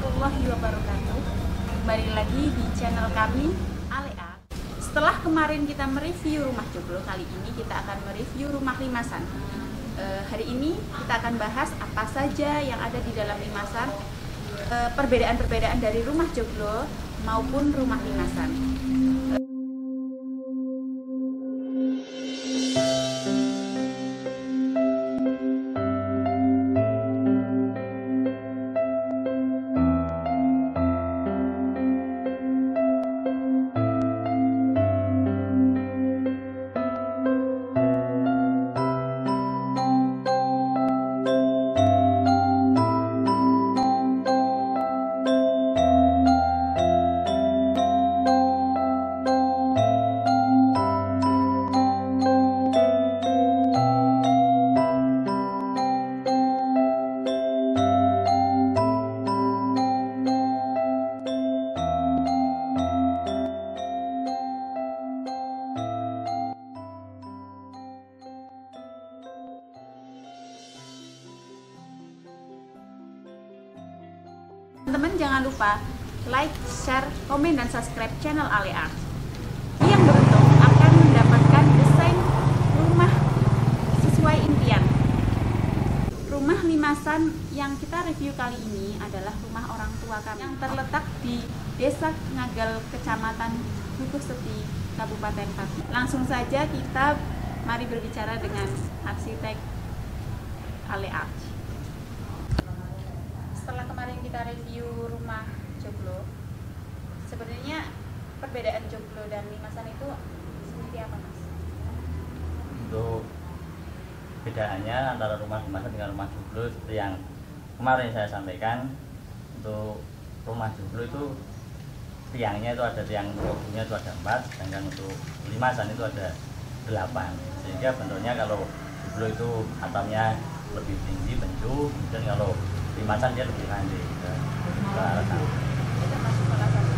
warahmatullahi wabarakatuh. Kembali lagi di channel kami Alea. Setelah kemarin kita mereview rumah joglo, kali ini kita akan mereview rumah limasan. Hari ini kita akan bahas apa saja yang ada di dalam limasan, perbedaan-perbedaan dari rumah joglo maupun rumah limasan. Teman-teman jangan lupa like, share, komen, dan subscribe channel Alea. Yang beruntung akan mendapatkan desain rumah sesuai impian. Rumah limasan yang kita review kali ini adalah rumah orang tua kami yang terletak di Desa Ngagal, Kecamatan Bukoseti, Kabupaten Pati. Langsung saja kita mari berbicara dengan arsitek Alea. Setelah kemarin kita review rumah joglo, sebenarnya perbedaan joglo dan limasan itu seperti apa, Mas? Untuk bedaannya antara rumah limasan dengan rumah joglo seperti yang kemarin saya sampaikan, untuk rumah joglo itu tiangnya itu ada tiang robohnya itu ada 4, sedangkan untuk limasan itu ada 8, sehingga bentuknya kalau joglo itu atapnya lebih tinggi pencu, dan kalau limasan dia lebih landai. Itu masuk salah satu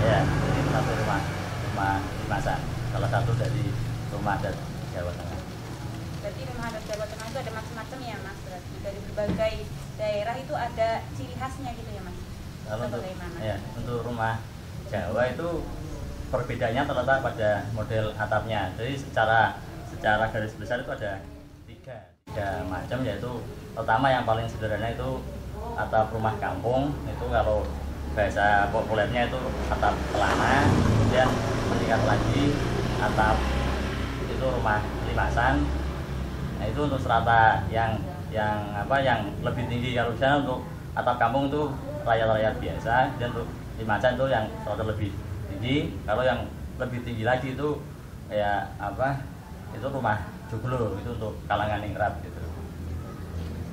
ya, ini satu rumah limasan, salah satu dari rumah adat Jawa Tengah. Berarti rumah adat Jawa Tengah itu ada macam-macam ya, Mas? Berarti dari berbagai daerah itu ada ciri khasnya gitu ya, Mas? Kalau untuk rumah Jawa itu perbedaannya terletak pada model atapnya. Jadi secara garis besar itu ada tiga macam, yaitu pertama yang paling sederhana itu atap rumah kampung. Itu kalau bahasa populernya itu atap pelana. Kemudian meningkat lagi atap itu rumah limasan. Nah, itu untuk strata yang lebih tinggi. Kalau misalnya untuk atap kampung itu rakyat biasa, dan untuk limasan itu yang strata lebih tinggi. Kalau yang lebih tinggi lagi itu itu rumah joglo, itu untuk kalangan ningrat gitu.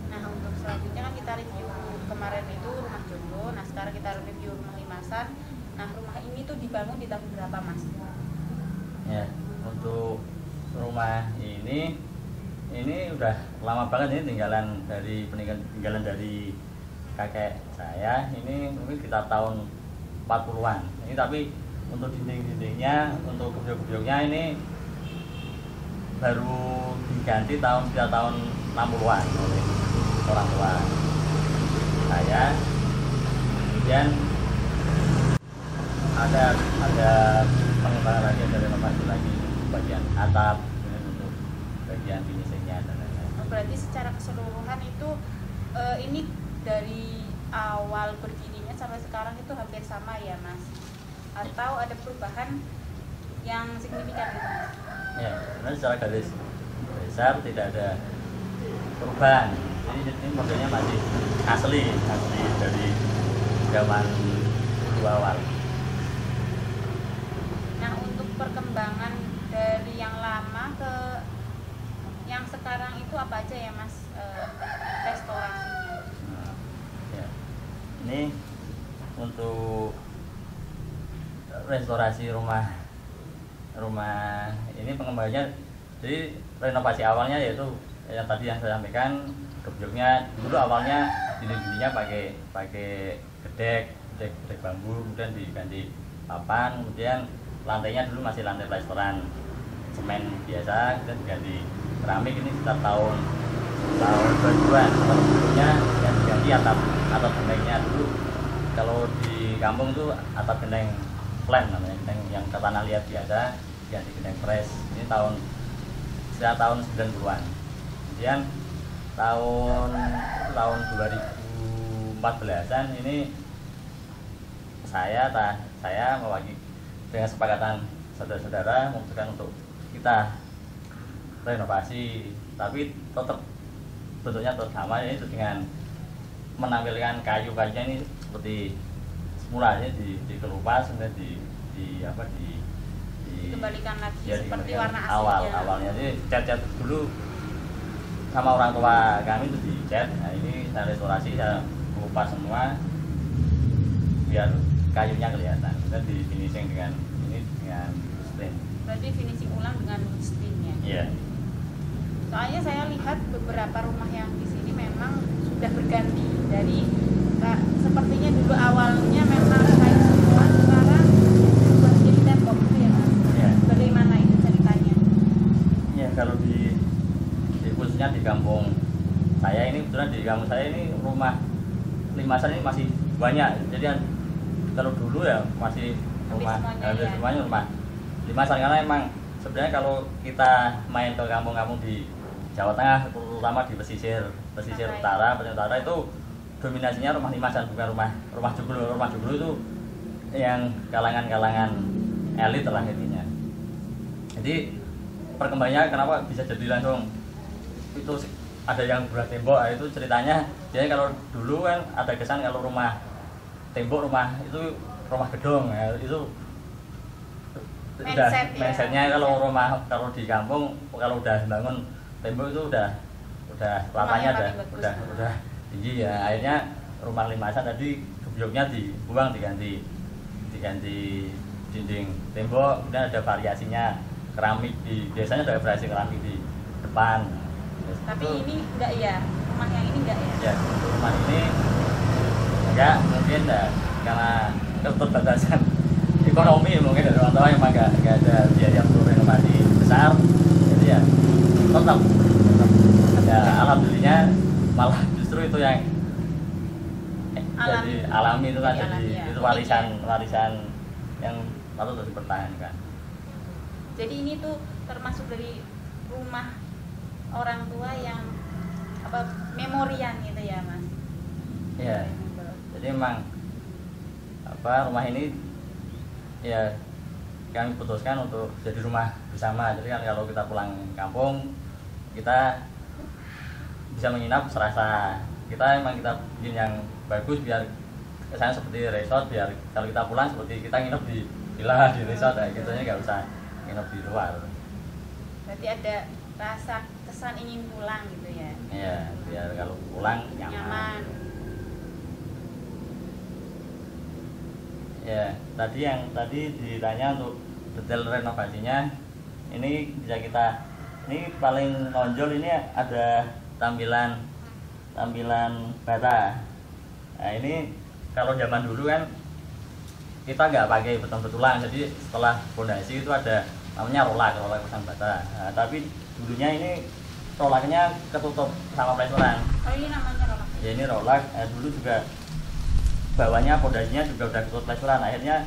Nah, untuk selanjutnya kan kita review kemarin itu rumah joglo. Nah, sekarang kita review rumah limasan. Nah, rumah ini tuh dibangun di tahun berapa, Mas? Ya, untuk rumah ini udah lama banget, ini tinggalan dari kakek saya. Ini mungkin kita tahun 40-an. Ini tapi untuk dinding-dindingnya, untuk gebyok-gebyoknya ini baru diganti sekitar tahun 60-an oleh orang tua saya. Kemudian ada pengembangan lagi, ada renovasi lagi bagian atap, untuk bagian finishingnya dan lain-lain. Berarti secara keseluruhan itu ini dari awal berdirinya sampai sekarang itu hampir sama ya, Mas? Atau ada perubahan yang signifikan gitu, Mas? Ya, karena secara garis besar tidak ada perubahan. Jadi ini modelnya masih asli dari zaman dulu awal. Nah, untuk perkembangan dari yang lama ke yang sekarang itu apa aja ya, Mas, restorasinya? Nah, ya. Ini untuk restorasi rumah ini pengembangannya, jadi renovasi awalnya yaitu yang tadi yang saya sampaikan, gebyoknya dulu awalnya dinding-dindingnya pakai gedek bambu, kemudian diganti papan, kemudian lantainya dulu masih lantai plesteran semen biasa, kemudian diganti keramik. Ini sekitar tahun 2000-an. Kalau sebelumnya yang diganti atap gentengnya dulu. Kalau di kampung tuh atap genteng plan namanya, genteng yang ke tanah liat biasa, ganti genteng fresh. Ini sekitar tahun 90-an. Kemudian tahun 2014-an ini saya mewakili dengan sepakatan saudara-saudara memutuskan untuk kita renovasi, tapi tetap bentuknya tetap sama, yaitu dengan menampilkan kayu-kayunya ini seperti semula, ini dikelupas, kemudian dikembalikan lagi ya, seperti warna awalnya. Jadi cat dulu sama orang tua kami itu dicat. Nah, ini saya restorasi, saya kupas semua biar kayunya kelihatan. Kita di finishing dengan stain. Berarti finishing ulang dengan stain ya? Iya. Soalnya saya lihat beberapa rumah yang di sini memang sudah berganti dari sepertinya dulu awalnya memang kayu semua, sekarang buat jadi tembok gitu ya Mas? Iya. Bagaimana itu ceritanya? Iya, kalau khususnya di kampung saya ini, kebetulan di kampung saya ini rumah limasan ini masih banyak. Jadi kalau dulu ya masih semuanya rumah limasan, karena emang sebenarnya kalau kita main ke kampung-kampung di Jawa Tengah, terutama di pesisir utara itu dominasinya rumah limasan, bukan rumah joglo. Rumah joglo itu yang kalangan elit lah intinya. Jadi perkembangannya kenapa bisa jadi langsung itu ada yang berat tembok, itu ceritanya. Jadi kalau dulu kan ada kesan kalau rumah itu rumah gedung ya, itu mindsetnya. Kalau di kampung kalau udah bangun tembok itu udah latanya udah tinggi ya. Akhirnya rumah limasan tadi gebyoknya dibuang, diganti dinding tembok, kemudian ada variasinya keramik biasanya ada variasi keramik di depan. Tapi itu, ini enggak ya, rumah yang ini enggak ya? Ya, rumah ini enggak, mungkin karena keterbatasan ekonomi mungkin dari orang tua yang enggak ada biaya untuk renovasi besar. Jadi ya tetap ya alhamdulillah, malah justru itu yang jadi alami itu kan, jadi ya. itu warisan yang patut dipertahankan. Jadi ini tuh termasuk dari rumah orang tua yang memorian gitu ya Mas? Iya. Jadi memang rumah ini ya kami putuskan untuk jadi rumah bersama. Jadi kan kalau kita pulang kampung, kita bisa menginap serasa kita bikin yang bagus, biar kesannya seperti resort, biar kalau kita pulang seperti kita nginep di villa di resort ya, gitu nya nggak usah nginep di luar. Berarti ada rasa kesan ingin pulang gitu ya? Iya, biar kalau pulang nyaman. Ya, tadi ditanya untuk detail renovasinya, ini ini paling nonjol ini ada tampilan bata. Nah, ini kalau zaman dulu kan kita nggak pakai beton-betulan, jadi setelah fondasi itu ada namanya rolak pasang bata. Nah, tapi dulunya ini rolaknya ketutup sama plesteran. Oh, ini namanya rolak? Ya, ini rolak. Dulu juga bawahnya fondasinya juga udah ketutup plesteran. Akhirnya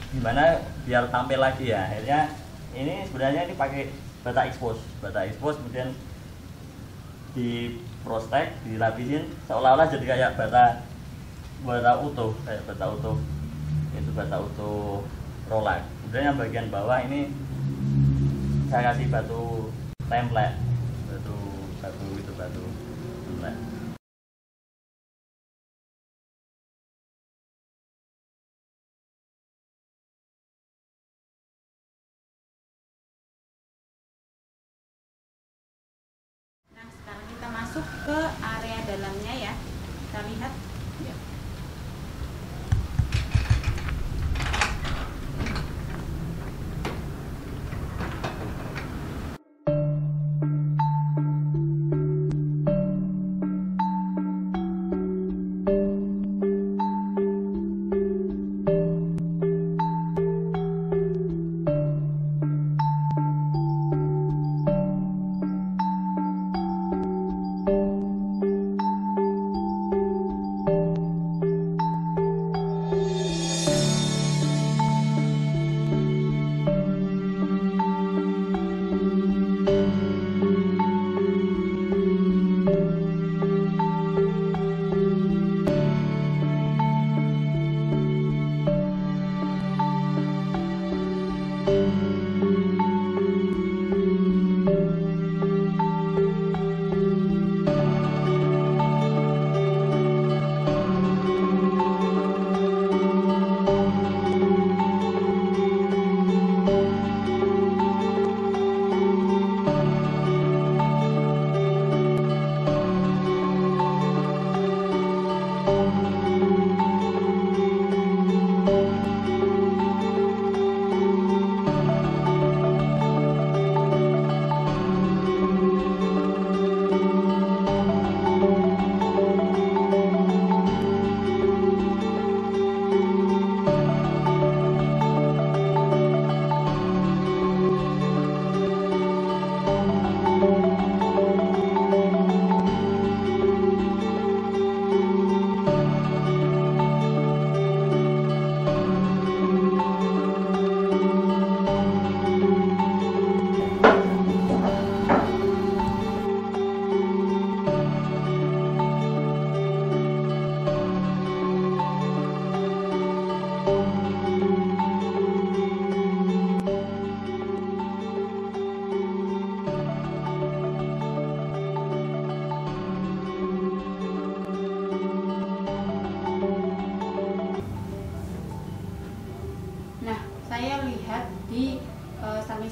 gimana biar tampil lagi ya, akhirnya ini sebenarnya ini pakai bata expose, kemudian di prostek, dilapisin seolah-olah jadi kayak bata utuh, itu bata utuh rolak. Kemudian yang bagian bawah ini saya kasih batu template, batu template. Nah, sekarang kita masuk ke area dalamnya ya. Kita lihat. Ya.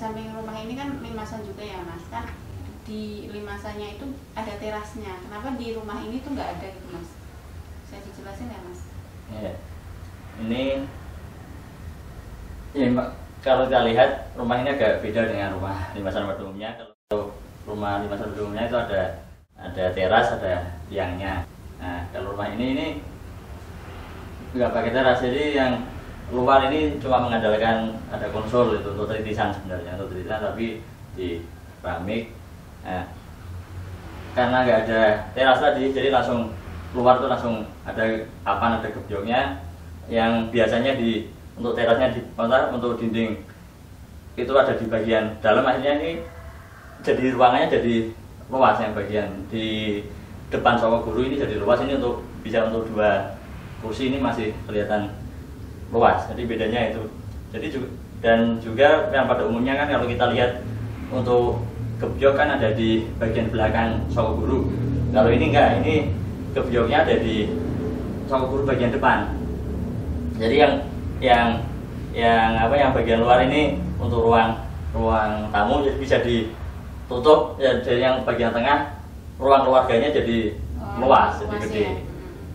samping rumah ini kan limasan juga ya Mas, kan di limasannya itu ada terasnya. Kenapa di rumah ini tuh nggak ada gitu Mas? Saya dijelasin ya Mas? Ya. Ini ya, kalau kita lihat rumah ini agak beda dengan rumah limasan pada umumnya. Kalau rumah limasan pada umumnya itu ada teras, ada tiangnya. Nah, kalau rumah ini nggak pakai teras, jadi yang luar ini cuma mengandalkan ada konsol itu untuk tritisan sebenarnya, untuk tritisan tapi di keramik. Nah, karena nggak ada teras tadi, jadi langsung keluar tuh langsung ada papan, ada gebyoknya yang biasanya untuk terasnya untuk dinding itu ada di bagian dalam, akhirnya ini jadi ruangannya jadi luas, yang bagian di depan ruang guru ini jadi luas, ini bisa untuk 2 kursi ini masih kelihatan luas, jadi bedanya itu. Jadi juga yang pada umumnya kan kalau kita lihat untuk gebyok kan ada di bagian belakang ruang guru. Kalau ini enggak, ini gebyoknya ada di ruang guru bagian depan. Jadi yang bagian luar ini untuk ruang tamu jadi bisa ditutup ya, dari yang bagian tengah ruang keluarganya jadi luas, jadi gede. Ya.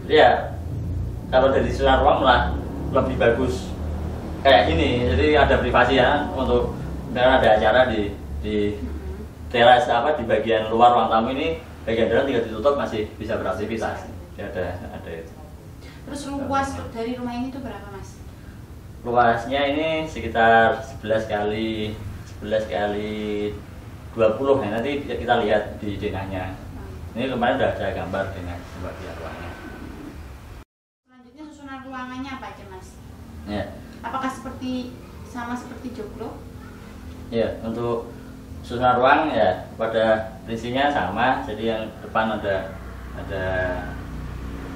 Jadi ya kalau dari susunan ruang malah lebih bagus kayak gini, jadi ada privasi ya, untuk misalkan ada acara di teras di bagian luar ruang tamu ini, bagian dalam tinggal ditutup masih bisa beraktivitas. Ya, ada itu. Terus luas dari rumah ini tuh berapa Mas? Luasnya ini sekitar 11 kali 20 ya, nanti kita lihat di denahnya. Ini kemarin udah ada gambar dengan bagian ruangnya. Selanjutnya susunan ruangannya apa aja Mas? Ya. Apakah sama seperti joglo? Ya, untuk susunan ruang ya pada prinsipnya sama. Jadi yang depan ada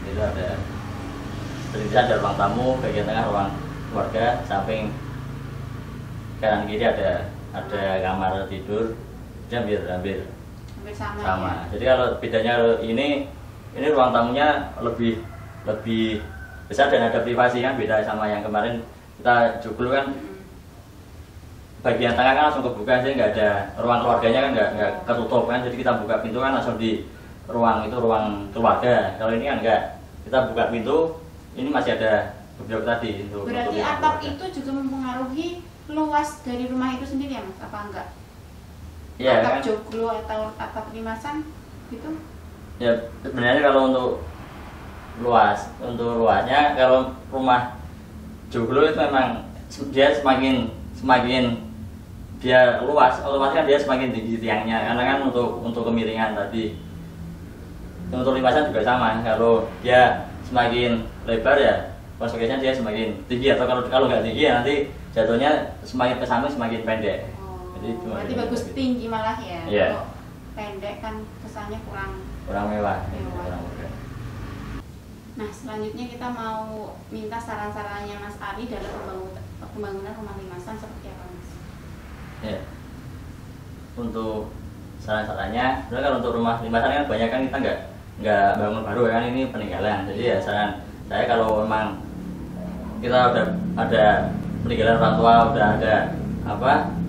terlihat ada ruang tamu, bagian tengah ruang keluarga, samping kanan kiri ada kamar tidur, hampir sama. Ya? Jadi kalau bedanya ini ruang tamunya lebih besar dan ada privasi, kan beda sama yang kemarin kita joglo kan. Bagian tengah kan langsung kebuka, jadi nggak ada ruang keluarganya kan, nggak ketutup kan, jadi kita buka pintu kan langsung di ruang keluarga. Kalau ini kan nggak, kita buka pintu ini masih ada gebyok tadi. Berarti atap itu juga mempengaruhi luas dari rumah itu sendiri ya Mas? Apa enggak? Ya, atap kan? joglo atau atap limasan gitu? Ya sebenarnya kalau untuk luasnya, kalau rumah joglo itu memang dia semakin dia luas, otomatis kan dia semakin tinggi tiangnya, karena kan untuk kemiringan tadi. Untuk limasan juga sama, kalau dia semakin lebar ya konsekuensinya dia semakin tinggi, atau kalau nggak tinggi ya nanti jatuhnya semakin ke samping semakin pendek. Jadi berarti bagus gitu. Tinggi malah ya. Yeah. Kalau pendek kan kesannya kurang mewah. Nah, selanjutnya kita mau minta saran-sarannya Mas Ari dalam pembangunan rumah limasan seperti apa Mas? Ya. Untuk saran-sarannya, sebenarnya kalau untuk rumah limasan kan banyak kan kita nggak bangun baru kan, ini peninggalan. Jadi ya saran saya kalau memang kita udah ada peninggalan orang tua, udah ada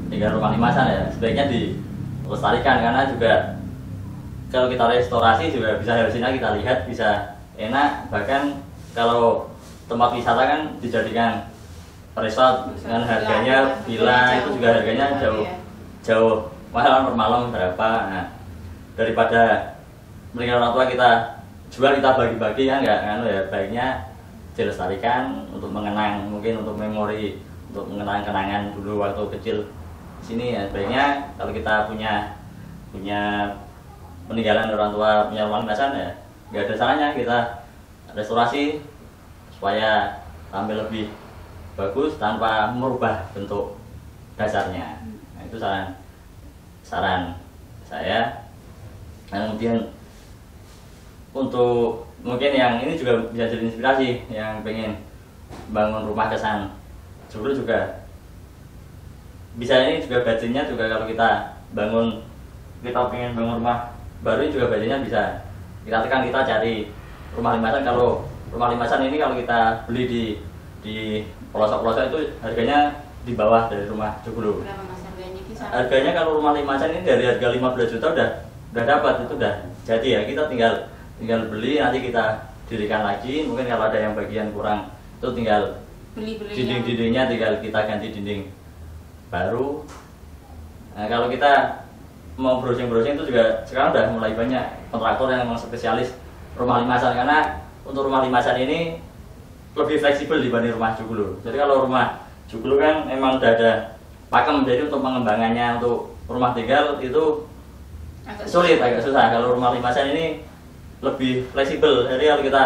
peninggalan rumah limasan ya sebaiknya dilestarikan, karena juga kalau kita restorasi juga bisa dari sini kita lihat bisa enak. Bahkan kalau tempat wisata kan dijadikan resort dengan harganya villa itu juga harganya jauh mahal per malam berapa. Nah, daripada meninggal orang tua kita jual, kita bagi-bagi kan nggak kan ya, baiknya dilestarikan untuk mengenang, mungkin untuk memori, untuk mengenang kenangan dulu waktu kecil sini ya. Baiknya kalau kita punya peninggalan orang tua, punya rumah limasan ya nggak ada salahnya kita restorasi supaya tampil lebih bagus tanpa merubah bentuk dasarnya. Nah, itu saran saya. Dan kemudian untuk mungkin yang ini juga bisa jadi inspirasi, yang pengen bangun rumah kesan joglo juga bisa. Ini juga budgetnya juga kalau kita pengen bangun rumah baru ini juga budgetnya bisa kita tekan, kita cari rumah limasan. Kalau rumah limasan ini kalau kita beli di pelosok-pelosok itu harganya di bawah dari rumah joglo. Berapa Mas harganya? harganya kalau rumah limasan ini dari harga 15 juta udah dapat, itu udah jadi ya. Kita tinggal beli, nanti kita dirikan lagi. Mungkin kalau ada yang bagian kurang itu tinggal dinding-dindingnya tinggal kita ganti dinding baru. Nah, kalau kita mau browsing itu juga sekarang udah mulai banyak kontraktor yang memang spesialis rumah limasan, karena untuk rumah limasan ini lebih fleksibel dibanding rumah joglo. Jadi kalau rumah joglo kan memang udah ada pakem, jadi untuk pengembangannya untuk rumah tinggal itu agak susah. Kalau rumah limasan ini lebih fleksibel, jadi kalau kita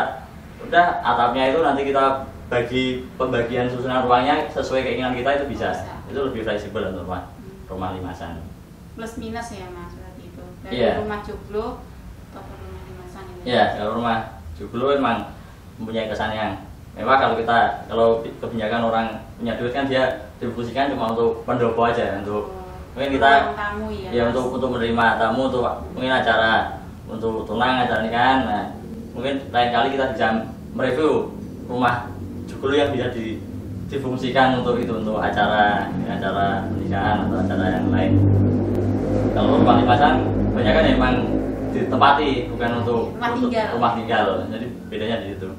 udah atapnya itu nanti kita bagi pembagian susunan ruangnya sesuai keinginan kita, itu bisa. Itu lebih fleksibel untuk rumah limasan. Plus minus ya Mas berarti itu dari rumah joglo atau rumah limasan ini. Iya, kalau rumah joglo memang mempunyai kesan yang mewah. Kalau kebanyakan orang punya duit kan dia difungsikan cuma untuk pendopo aja, untuk mungkin kita tamu untuk menerima tamu, untuk mungkin acara untuk tunang, acara nikahan. Nah, mungkin lain kali kita bisa mereview rumah joglo yang bisa difungsikan untuk itu, untuk acara pernikahan atau acara yang lain. Kalau rumah limasan banyak kan memang ditempati, bukan untuk rumah tinggal. Jadi bedanya di situ.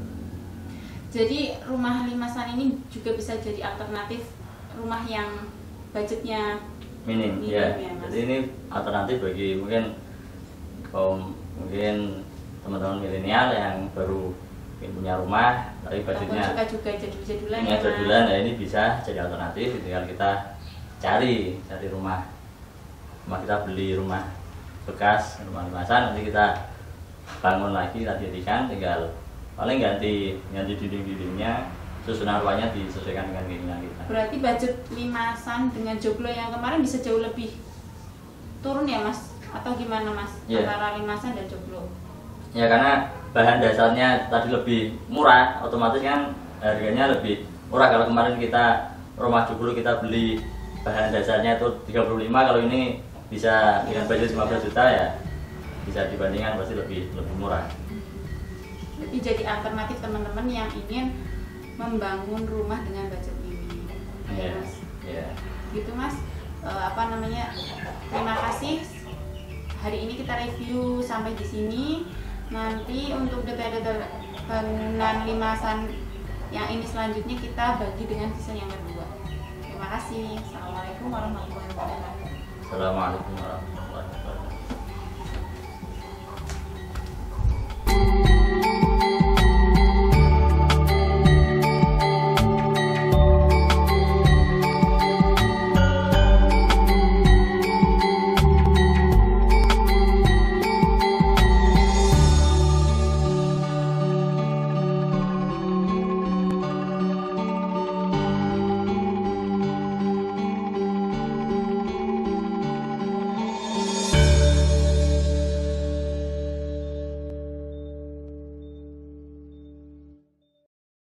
Jadi rumah limasan ini juga bisa jadi alternatif rumah yang budgetnya minim ya. Jadi ini alternatif bagi mungkin teman-teman milenial yang baru punya rumah tapi budgetnya juga jadul-jadulan ya, ini bisa jadi alternatif. Tinggal kita cari rumah kita beli rumah bekas, rumah limasan, nanti kita bangun lagi, kita dirikan, tinggal paling ganti dinding-dindingnya, susunan ruangnya disesuaikan dengan keinginan kita. Berarti budget limasan dengan joglo yang kemarin bisa jauh lebih turun ya Mas? Atau gimana Mas? Antara limasan dan joglo? Ya karena bahan dasarnya tadi lebih murah, otomatis kan harganya lebih murah. Kalau kemarin kita rumah joglo kita beli bahan dasarnya itu 35, kalau ini bisa dengan budget 15 juta ya bisa dibandingkan pasti lebih murah. Jadi jadi alternatif teman-teman yang ingin membangun rumah dengan budget ini. Mas. Gitu Mas. Terima kasih. Hari ini kita review sampai di sini. Nanti untuk detail-detail bangunan limasan yang ini selanjutnya kita bagi dengan desain yang kedua. Terima kasih. Assalamualaikum warahmatullahi wabarakatuh. Assalamualaikum warahmatullahi wabarakatuh.